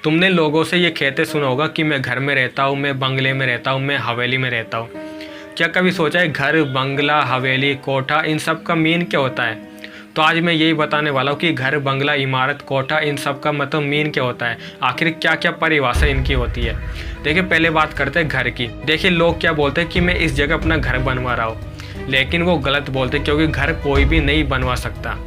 तुमने लोगों से ये कहते सुना होगा कि मैं घर में रहता हूँ, मैं बंगले में रहता हूँ, मैं हवेली में रहता हूँ। क्या कभी सोचा है घर, बंगला, हवेली, कोठा इन सब का मीन क्या होता है? तो आज मैं यही बताने वाला हूँ कि घर, बंगला, इमारत, कोठा इन सब का मतलब मीन क्या होता है, आखिर क्या क्या परिभाषा इनकी होती है। देखिए पहले बात करते हैं घर की। देखिए लोग क्या बोलते हैं कि मैं इस जगह अपना घर बनवा रहा हूँ, लेकिन वो गलत बोलते हैं क्योंकि घर कोई भी नहीं बनवा सकता।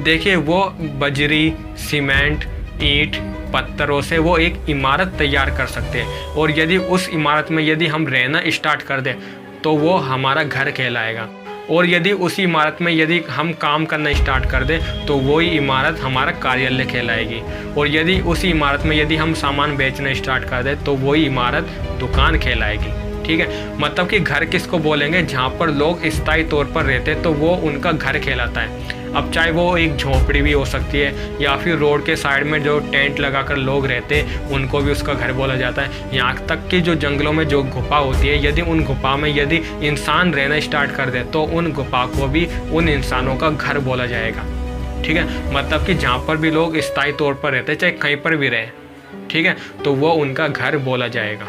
देखिए वो बजरी, सीमेंट, ईंट, पत्थरों से वो एक इमारत तैयार कर सकते हैं, और यदि उस इमारत में यदि हम रहना स्टार्ट कर दें तो वो हमारा घर कहलाएगा। और यदि उसी इमारत में यदि हम काम करना स्टार्ट कर दें तो वही इमारत हमारा कार्यालय कहलाएगी। और यदि उसी इमारत में यदि हम सामान बेचना स्टार्ट कर दें तो वही इमारत दुकान कहलाएगी। ठीक है, मतलब कि घर किसको बोलेंगे? जहाँ पर लोग स्थायी तौर पर रहते हैं तो वो उनका घर कहलाता है। अब चाहे वो एक झोपड़ी भी हो सकती है या फिर रोड के साइड में जो टेंट लगाकर लोग रहते हैं उनको भी उसका घर बोला जाता है। यहाँ तक कि जो जंगलों में जो गुफा होती है, यदि उन गुफा में यदि इंसान रहना स्टार्ट कर दे तो उन गुफा को भी उन इंसानों का घर बोला जाएगा। ठीक है, मतलब कि जहाँ पर भी लोग स्थायी तौर पर रहते हैं, चाहे कहीं पर भी रहे, ठीक है, तो वो उनका घर बोला जाएगा।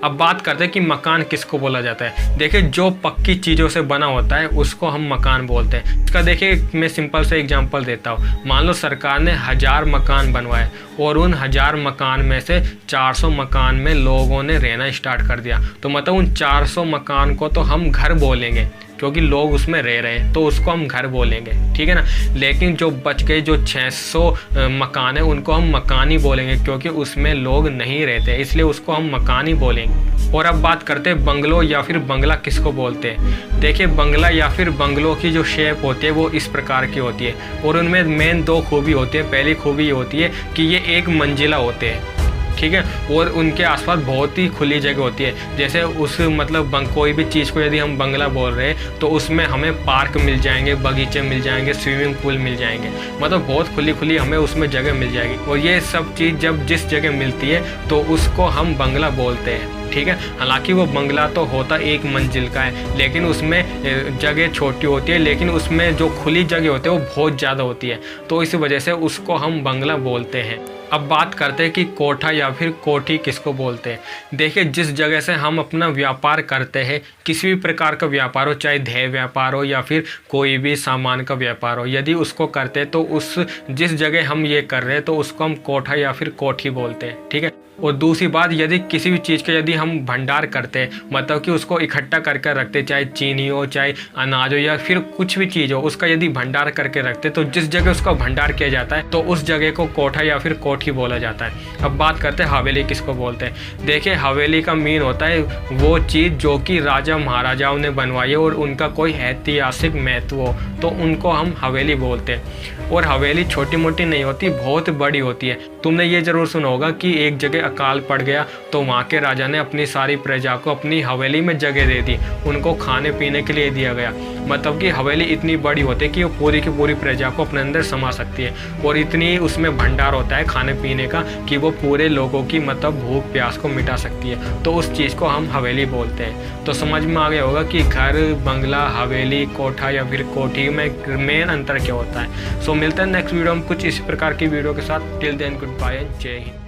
अब बात करते हैं कि मकान किसको बोला जाता है। देखिए जो पक्की चीज़ों से बना होता है उसको हम मकान बोलते हैं। इसका देखिए मैं सिंपल से एग्जांपल देता हूँ। मान लो सरकार ने 1000 मकान बनवाए और उन 1000 मकान में से 400 मकान में लोगों ने रहना स्टार्ट कर दिया, तो मतलब उन 400 मकान को तो हम घर बोलेंगे क्योंकि लोग उसमें रह रहे हैं, तो उसको हम घर बोलेंगे। ठीक है ना। लेकिन जो बच गए जो 600 मकान है उनको हम मकान ही बोलेंगे क्योंकि उसमें लोग नहीं रहते, इसलिए उसको हम मकान ही बोलेंगे। और अब बात करते हैं बंगलो या फिर बंगला किसको बोलते हैं। देखिए बंगला या फिर बंगलों की जो शेप होती है वो इस प्रकार की होती है और उनमें मेन 2 खूबी होती है। पहली खूबी ये होती है कि ये 1 मंजिला होते हैं, ठीक है, और उनके आसपास बहुत ही खुली जगह होती है। जैसे उस मतलब कोई भी चीज़ को यदि हम बंगला बोल रहे हैं तो उसमें हमें पार्क मिल जाएंगे, बगीचे मिल जाएंगे, स्विमिंग पूल मिल जाएंगे, मतलब बहुत खुली खुली हमें उसमें जगह मिल जाएगी। और ये सब चीज़ जब जिस जगह मिलती है तो उसको हम बंगला बोलते हैं। ठीक है, हालांकि वो बंगला तो होता 1 मंजिल का है लेकिन उसमें जगह छोटी होती है, लेकिन उसमें जो खुली जगह होती है वो बहुत ज़्यादा होती है, तो इस वजह से उसको हम बंगला बोलते हैं। अब बात करते हैं कि कोठा या फिर कोठी किसको बोलते हैं। देखिए जिस जगह से हम अपना व्यापार करते हैं, किसी भी प्रकार का व्यापार हो, चाहे ध्येय व्यापार हो या फिर कोई भी सामान का व्यापार हो, यदि उसको करते हैं तो उस जिस जगह हम ये कर रहे हैं तो उसको हम कोठा या फिर कोठी बोलते हैं। ठीक है। और दूसरी बात, यदि किसी भी चीज़ का यदि हम भंडार करते हैं, मतलब कि उसको इकट्ठा करके रखते हैं, चाहे चीनी हो, चाहे अनाज हो या फिर कुछ भी चीज़ हो, उसका यदि भंडार करके रखते हैं तो जिस जगह उसका भंडार किया जाता है तो उस जगह को कोठा या फिर कोठी बोला जाता है। अब बात करते हैं हवेली किसको बोलते हैं। देखिए हवेली का मीन होता है वो चीज़ जो कि राजा महाराजाओं ने बनवाई है और उनका कोई ऐतिहासिक महत्व हो, तो उनको हम हवेली बोलते हैं। और हवेली छोटी मोटी नहीं होती, बहुत बड़ी होती है। तुमने ये जरूर सुना होगा कि एक जगह अकाल पड़ गया तो वहाँ के राजा ने अपनी सारी प्रजा को अपनी हवेली में जगह दे दी, उनको खाने पीने के लिए दिया गया। मतलब कि हवेली इतनी बड़ी होती है कि वो पूरी की पूरी प्रजा को अपने अंदर समा सकती है और इतनी उसमें भंडार होता है खाने पीने का कि वो पूरे लोगों की मतलब भूख प्यास को मिटा सकती है, तो उस चीज़ को हम हवेली बोलते हैं। तो समझ में आ गया होगा कि घर, बंगला, हवेली, कोठा या फिर कोठी में मेन अंतर क्या होता है। सो मिलते हैं नेक्स्ट वीडियो में कुछ इसी प्रकार की वीडियो के साथ। टिल देन गुड बाय, जय हिंद।